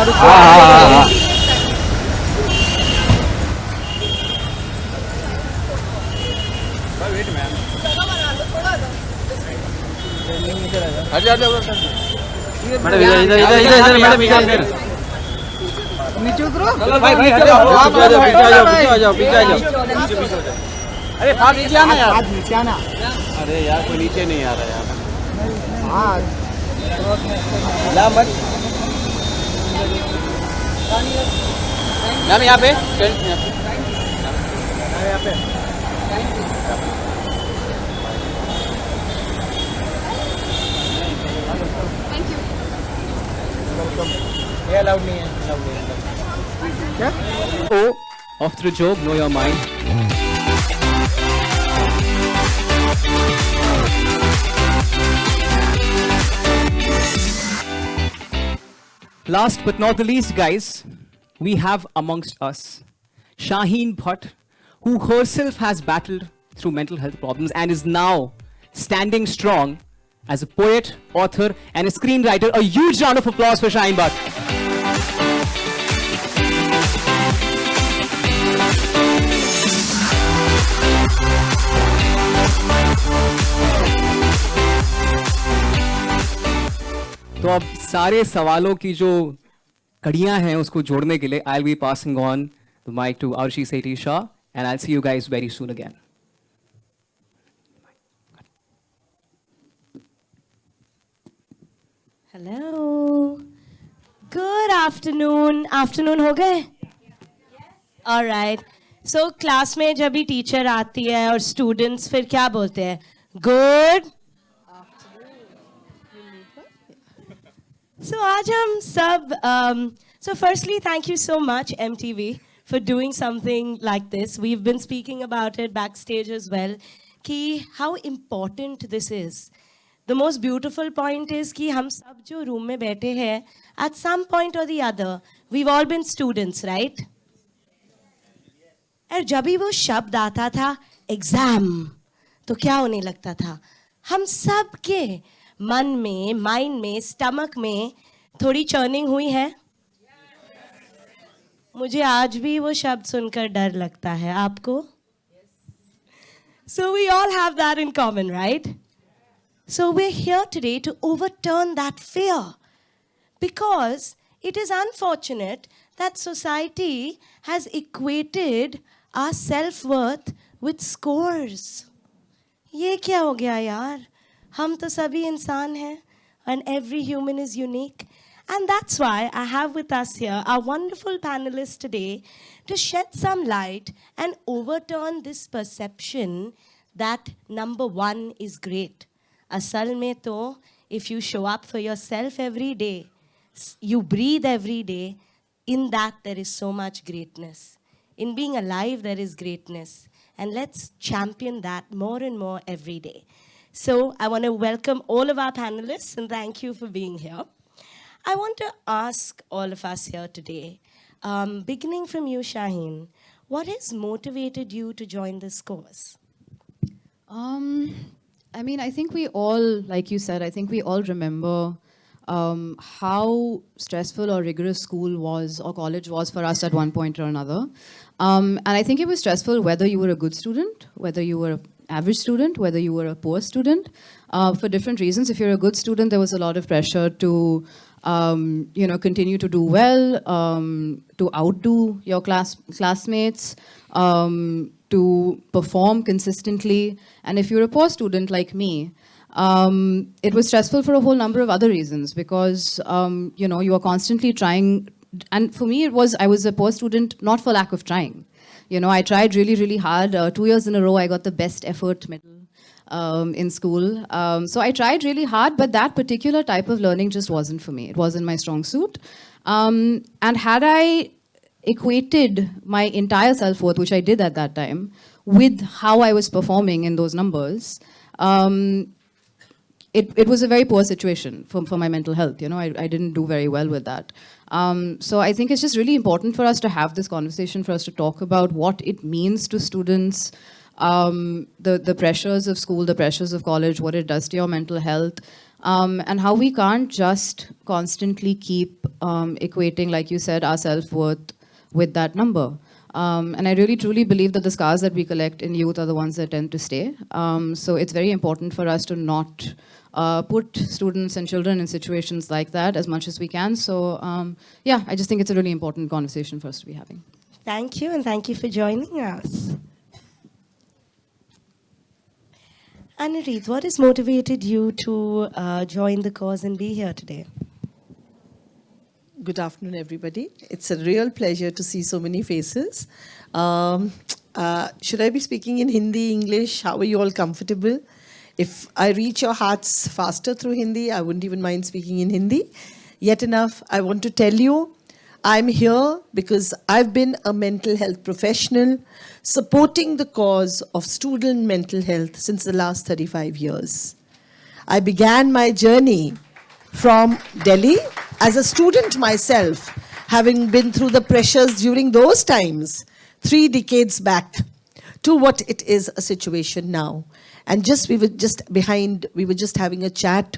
नीचे उतरो भाई भाई पीछे आ जाओ पीछे आ जाओ अरे हाथ नीचे आना यार, हाथ नीचे आना। अरे यार कोई नीचे नहीं आ रहा यार। हाँ ला मत मैम यहाँ पे यहाँ पे ये अलाउड नहीं है, अलाउड नहीं है। क्या? Oh, off the joke, know your mind. Last but not the least, guys, we have amongst us Shaheen Bhatt, who herself has battled through mental health problems and is now standing strong as a poet, author, and a screenwriter. A huge round of applause for Shaheen Bhatt. तो अब सारे सवालों की जो कड़ियां हैं उसको जोड़ने के लिए I'll be passing on the mic to Arshi Sethi Shah and I'll see you guys very soon again. Hello. Good afternoon. Afternoon हो गए? All right. So class में जब भी टीचर आती है और स्टूडेंट्स फिर क्या बोलते हैं? Good. So आज हम सब so firstly thank you so much MTV for doing something like this. We've been speaking about it backstage as well कि how important this is. The most beautiful point is कि हम सब जो room में बैठे हैं at some point or the other we've all been students, right? और जब भी वो शब्द आता था एग्जाम तो क्या होने लगता था? हम सब के मन में, माइंड में, स्टमक में थोड़ी चर्निंग हुई है. मुझे आज भी वो शब्द सुनकर डर लगता है. आपको? So we all have that in common, right? So we're here today to overturn that fear because it is unfortunate that society has equated our self-worth with scores. ये क्या हो गया यार? हम तो सभी इंसान हैं and every human is unique. And that's why I have with us here our wonderful panelists today to shed some light and overturn this perception that number one is great. Asal mein to, if you show up for yourself every day, you breathe every day, in that there is so much greatness. In being alive, there is greatness. And let's champion that more and more every day. So I want to welcome all of our panelists and thank you for being here. I want to ask all of us here today, beginning from you, Shaheen, what has motivated you to join this course? I mean, I think we all, like you said, I think we all remember how stressful or rigorous school was or college was for us at one point or another. And I think it was stressful whether you were a good student, whether you were an average student, whether you were a poor student, for different reasons. If you're a good student, there was a lot of pressure to continue to do well, to outdo your classmates, to perform consistently. And if you're a poor student like me, it was stressful for a whole number of other reasons because, you are constantly trying. And for me, I was a poor student, not for lack of trying. I tried really, really hard. 2 years in a row, I got the best effort medal in school. So I tried really hard, but that particular type of learning just wasn't for me. It wasn't my strong suit. And had I equated my entire self-worth, which I did at that time, with how I was performing in those numbers, it was a very poor situation for my mental health. I didn't do very well with that. So I think it's just really important for us to have this conversation, for us to talk about what it means to students, the pressures of school, the pressures of college, what it does to your mental health, And how we can't just constantly keep equating, like you said, our self-worth with that number. And I really truly believe that the scars that we collect in youth are the ones that tend to stay. So it's very important for us to not put students and children in situations like that as much as we can. So yeah, I just think it's a really important conversation for us to be having. Thank you, and thank you for joining us. Anirudh, what has motivated you to join the cause and be here today? Good afternoon, everybody. It's a real pleasure to see so many faces. Should I be speaking in Hindi, English? How are you all comfortable? If I reach your hearts faster through Hindi, I wouldn't even mind speaking in Hindi. Yet enough, I want to tell you, I'm here because I've been a mental health professional supporting the cause of student mental health since the last 35 years. I began my journey from Delhi as a student myself, having been through the pressures during those times, 3 decades back, to what it is a situation now. And we were just having a chat,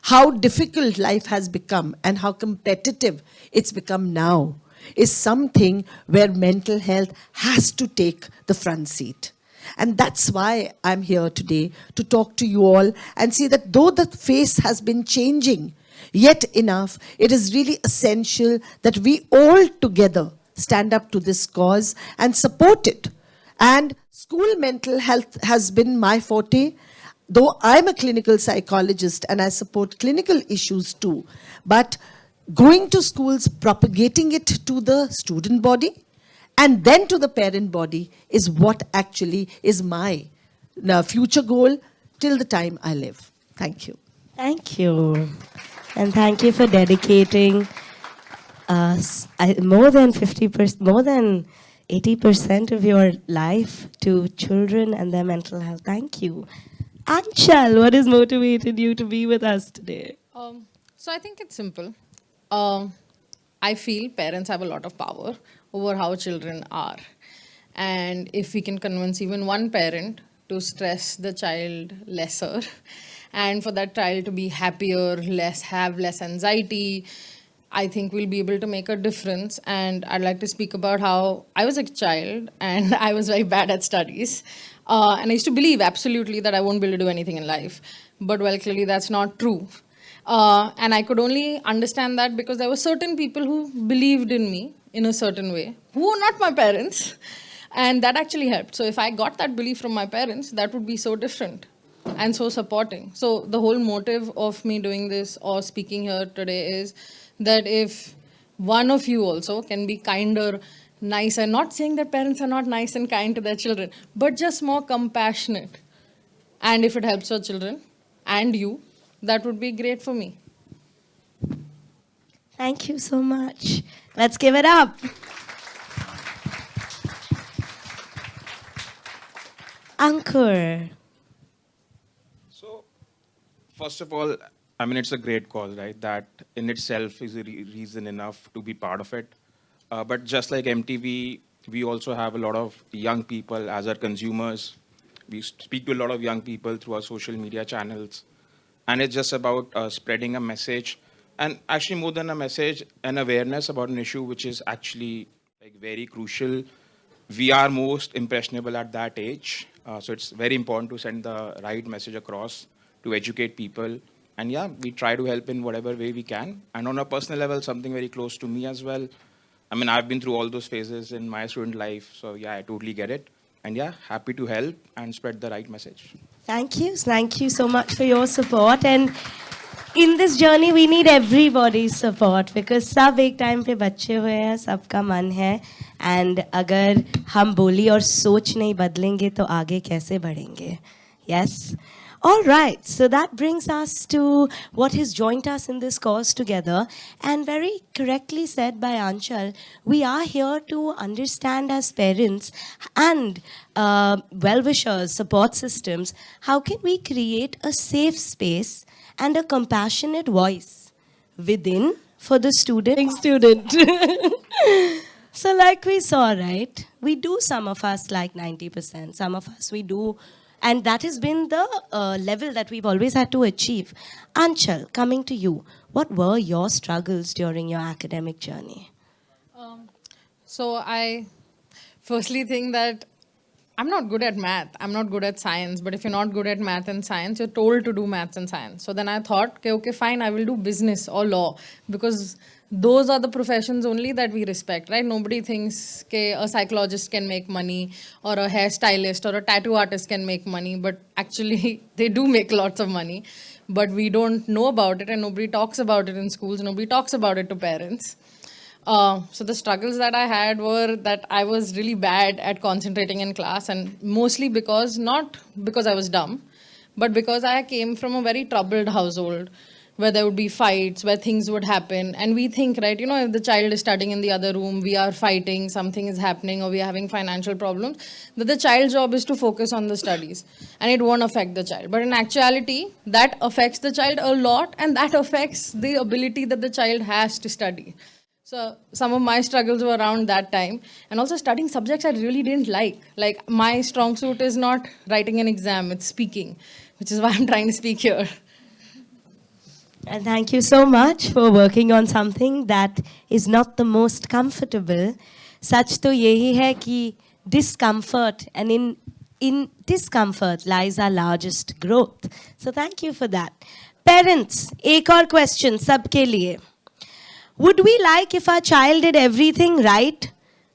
how difficult life has become and how competitive it's become now is something where mental health has to take the front seat. And that's why I'm here today to talk to you all and see that though the face has been changing, yet enough, it is really essential that we all together stand up to this cause and support it. And school mental health has been my forte, though I'm a clinical psychologist and I support clinical issues too. But going to schools, propagating it to the student body and then to the parent body is what actually is my future goal till the time I live. Thank you. Thank you. And thank you for dedicating more than 50%, more than 80% of your life to children and their mental health. Thank you. Anshal, what has motivated you to be with us today? So I think it's simple. I feel parents have a lot of power over how children are. And if we can convince even one parent to stress the child lesser and for that child to be happier, have less anxiety, I think we'll be able to make a difference. And I'd like to speak about how I was a child and I was very bad at studies. And I used to believe absolutely that I won't be able to do anything in life. But well, clearly that's not true. And I could only understand that because there were certain people who believed in me in a certain way, who were not my parents. And that actually helped. So if I got that belief from my parents, that would be so different and so supporting. So the whole motive of me doing this or speaking here today is that if one of you also can be kinder, nicer, not saying that parents are not nice and kind to their children, but just more compassionate. And if it helps your children and you, that would be great for me. Thank you so much. Let's give it up. Ankur. So, first of all, I mean, it's a great cause, right? That in itself is a reason enough to be part of it. But just like MTV, we also have a lot of young people as our consumers. We speak to a lot of young people through our social media channels. And it's just about spreading a message. And actually more than a message, an awareness about an issue which is actually like very crucial. We are most impressionable at that age. So it's very important to send the right message across to educate people. And yeah, we try to help in whatever way we can. And on a personal level, something very close to me as well. I mean, I've been through all those phases in my student life. So yeah, I totally get it. And yeah, happy to help and spread the right message. Thank you. Thank you so much for your support. And in this journey, we need everybody's support because सब एक time पे बच्चे हुए हैं, सबका मन है. And अगर हम बोली और सोच नहीं बदलेंगे तो आगे कैसे बढ़ेंगे? Yes? All right, so that brings us to what has joined us in this cause together. And very correctly said by Anshal, we are here to understand as parents and well-wishers, support systems, how can we create a safe space and a compassionate voice within for the student. So like we saw, right, we do some of us like 90%, some of us we do And that has been the level that we've always had to achieve. Anchal, coming to you, what were your struggles during your academic journey? So I firstly think that I'm not good at math. I'm not good at science. But if you're not good at math and science, you're told to do maths and science. So then I thought, okay, fine, I will do business or law, because those are the professions only that we respect, right? Nobody thinks a psychologist can make money, or a hairstylist or a tattoo artist can make money. But actually, they do make lots of money. But we don't know about it, and nobody talks about it in schools. Nobody talks about it to parents. So the struggles that I had were that I was really bad at concentrating in class, and mostly not because I was dumb, but because I came from a very troubled household where there would be fights, where things would happen. And we think, right, if the child is studying in the other room, we are fighting, something is happening, or we are having financial problems, that the child's job is to focus on the studies and it won't affect the child. But in actuality, that affects the child a lot, and that affects the ability that the child has to study. So some of my struggles were around that time, and also studying subjects I really didn't like. Like, my strong suit is not writing an exam, it's speaking, which is why I'm trying to speak here. And thank you so much for working on something that is not the most comfortable. Sach to yehi hai ki discomfort, and in discomfort lies our largest growth. So thank you for that. Parents, ek aur question sabke liye. Would we like if our child did everything right?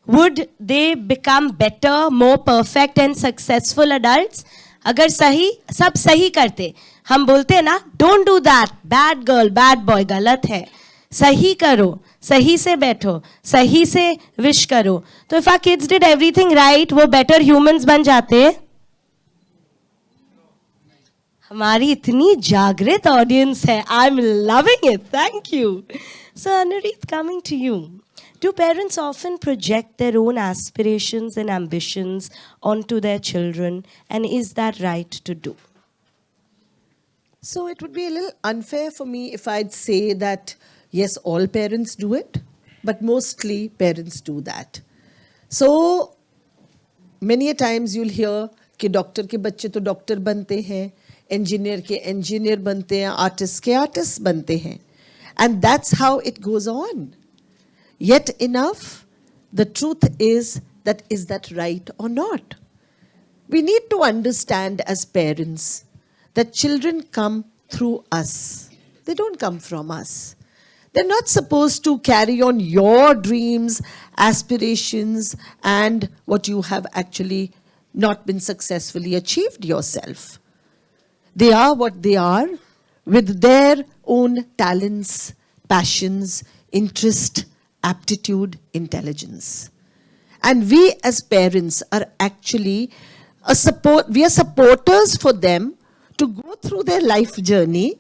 Would they become better, more perfect and successful adults? अगर सही सब सही करते, हम बोलते हैं ना, don't do that, bad girl, bad boy, गलत है. सही करो, सही से बैठो, सही से wish करो. तो if our kids did everything right, वो better humans बन जाते. हमारी इतनी जागृत audience है. I'm loving it. Thank you. So, Anurit, coming to you. Do parents often project their own aspirations and ambitions onto their children? And is that right to do? So it would be a little unfair for me if I'd say that, yes, all parents do it, but mostly parents do that. So many a times you'll hear कि doctor के बच्चे तो doctor बनते हैं, engineer के engineer बनते हैं, artist के artist बनते हैं. And that's how it goes on. Yet enough, the truth is that right or not? We need to understand as parents that children come through us. They don't come from us. They're not supposed to carry on your dreams, aspirations, and what you have actually not been successfully achieved yourself. They are what they are, with their own talents, passions, interest, aptitude, intelligence. And we as parents are actually we are supporters for them to go through their life journey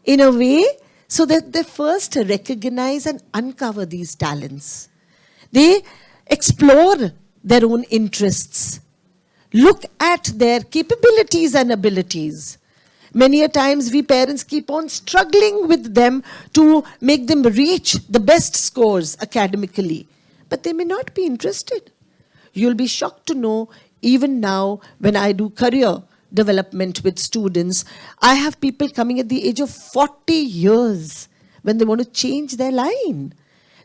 in a way so that they first recognize and uncover these talents. They explore their own interests, look at their capabilities and abilities. Many a times we parents keep on struggling with them to make them reach the best scores academically, but they may not be interested. You'll be shocked to know, even now when I do career development with students, I have people coming at the age of 40 years when they want to change their line.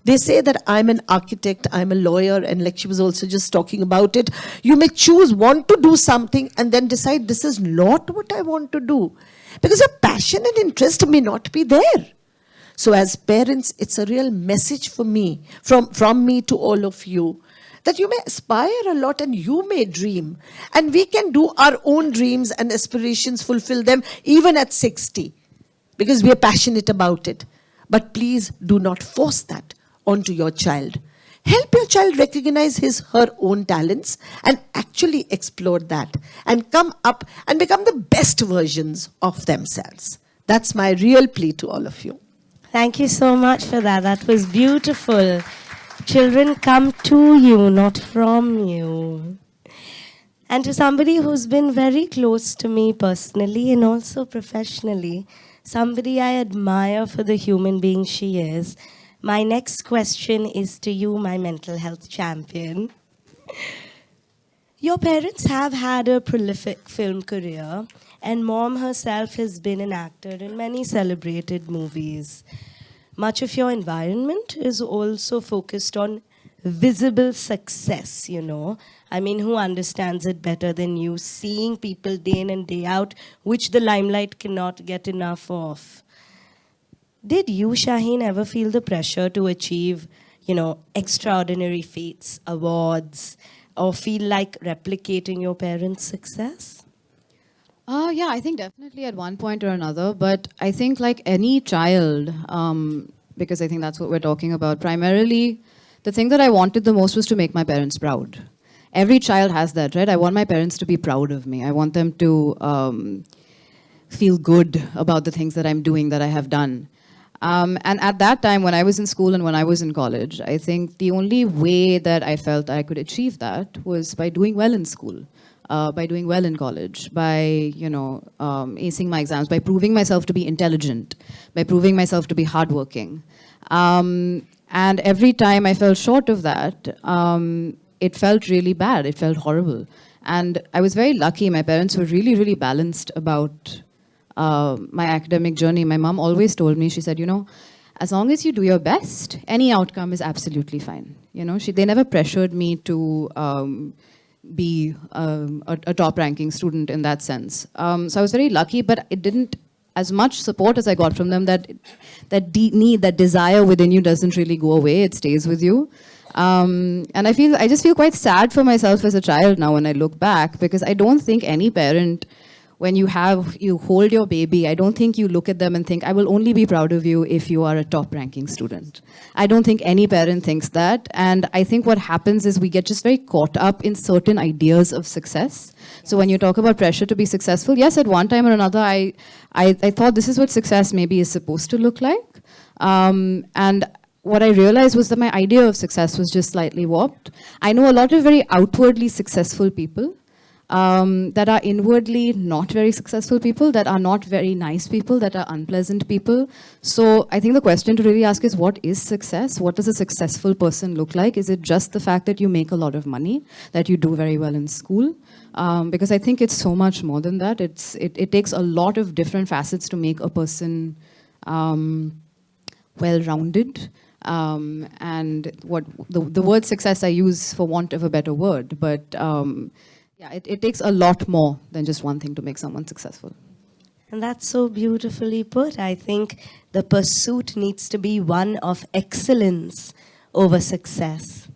They say that I'm an architect, I'm a lawyer, and like she was also just talking about it, you may want to do something and then decide this is not what I want to do. Because your passion and interest may not be there. So as parents, it's a real message for me, from me to all of you, that you may aspire a lot and you may dream. And we can do our own dreams and aspirations, fulfill them even at 60. Because we are passionate about it. But please do not force that onto your child. Help your child recognize her own talents and actually explore that and come up and become the best versions of themselves. That's my real plea to all of you. Thank you so much for that. That was beautiful. Children come to you, not from you. And to somebody who's been very close to me personally and also professionally, somebody I admire for the human being she is, my next question is to you, my mental health champion. Your parents have had a prolific film career, and mom herself has been an actor in many celebrated movies. Much of your environment is also focused on visible success, you know. I mean, who understands it better than you? Seeing people day in and day out, which the limelight cannot get enough of. Did you, Shaheen, ever feel the pressure to achieve, you know, extraordinary feats, awards, or feel like replicating your parents' success? Yeah, I think definitely at one point or another. But I think like any child, because I think that's what we're talking about, primarily the thing that I wanted the most was to make my parents proud. Every child has that, right? I want my parents to be proud of me. I want them to feel good about the things that I'm doing, that I have done. And at that time, when I was in school and when I was in college, I think the only way that I felt I could achieve that was by doing well in school, by doing well in college, by, you know, acing my exams, by proving myself to be intelligent, by proving myself to be hardworking. And every time I fell short of that, it felt really bad. It felt horrible. And I was very lucky. My parents were really, really balanced about my academic journey. My mom always told me, she said, you know, as long as you do your best, any outcome is absolutely fine. You know, they never pressured me to be a top-ranking student in that sense. So I was very lucky, but it didn't, as much support as I got from them, that deep need, that desire within you doesn't really go away. It stays with you. And I just feel quite sad for myself as a child now when I look back, because I don't think any parent, when you hold your baby, I don't think you look at them and think, I will only be proud of you if you are a top-ranking student. I don't think any parent thinks that. And I think what happens is we get just very caught up in certain ideas of success. So when you talk about pressure to be successful, yes, at one time or another, I thought this is what success maybe is supposed to look like. And what I realized was that my idea of success was just slightly warped. I know a lot of very outwardly successful people, that are inwardly not very successful people, that are not very nice people, that are unpleasant people. So I think the question to really ask is, what is success? What does a successful person look like? Is it just the fact that you make a lot of money, that you do very well in school? Because I think it's so much more than that. It takes a lot of different facets to make a person well-rounded. And what the word success I use for want of a better word, but yeah, it takes a lot more than just one thing to make someone successful. And that's so beautifully put. I think the pursuit needs to be one of excellence over success.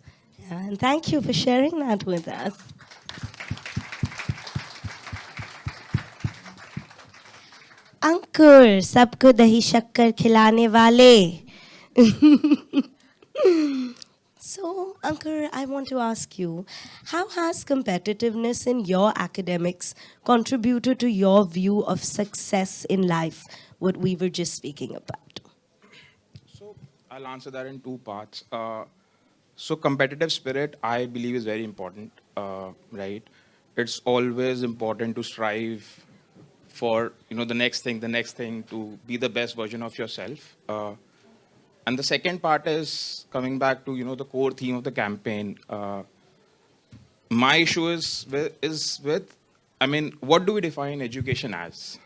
Yeah, and thank you for sharing that with us. अंकुर सबको दही शक्कर खिलाने वाले. So, Ankur, I want to ask you, how has competitiveness in your academics contributed to your view of success in life, what we were just speaking about? So I'll answer that in two parts. So competitive spirit, I believe, is very important, right? It's always important to strive for, you know, the next thing, to be the best version of yourself. And the second part is coming back to, you know, the core theme of the campaign. My issue is with, I mean, what do we define education as?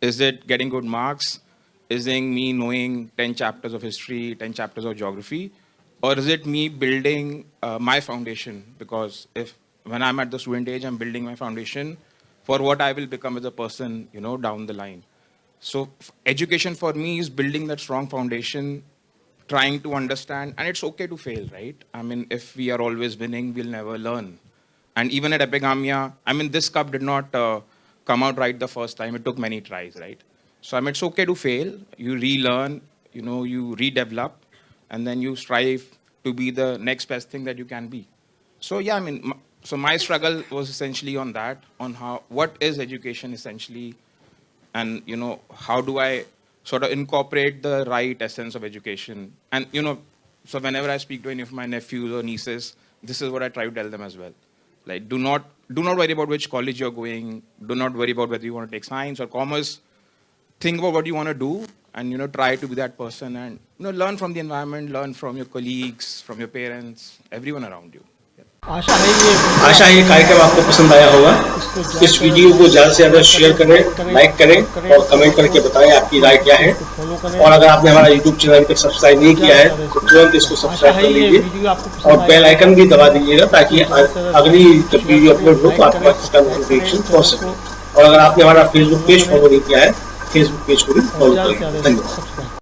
Is it getting good marks? Is it me knowing 10 chapters of history, 10 chapters of geography? Or is it me building my foundation? Because when I'm at the student age, I'm building my foundation for what I will become as a person, you know, down the line. So education for me is building that strong foundation, trying to understand, and it's okay to fail, right? I mean, if we are always winning, we'll never learn. And even at Epigamia, I mean, this cup did not come out right the first time. It took many tries, right? So I mean, it's okay to fail. You relearn, you know, you redevelop, and then you strive to be the next best thing that you can be. So yeah, I mean, so my struggle was essentially on that, on what is education essentially, and, you know, how do I sort of incorporate the right essence of education. And, you know, so whenever I speak to any of my nephews or nieces, this is what I try to tell them as well. Like, do not worry about which college you're going. Do not worry about whether you want to take science or commerce. Think about what you want to do and, you know, try to be that person and, you know, learn from the environment, learn from your colleagues, from your parents, everyone around you. Yeah. आशा है ये कार्यक्रम आपको पसंद आया होगा। इस video को ज़्यादा से ज़्यादा शेयर करें, लाइक करें और कमेंट करके बताएं आपकी राय क्या है। और अगर आपने हमारा यूट्यूब चैनल अभी तक सब्सक्राइब नहीं किया है तो तुरंत इसको सब्सक्राइब कर लीजिए और बेल आइकन भी दबा दीजिएगा ताकि अगली जब वीडियो अपलोड हो तो आपके पास इसका नोटिफिकेशन पहुंच सके। और अगर आपने हमारा फेसबुक पेज फॉलो नहीं किया है, फेसबुक पेज को भी फॉलो करें। धन्यवाद।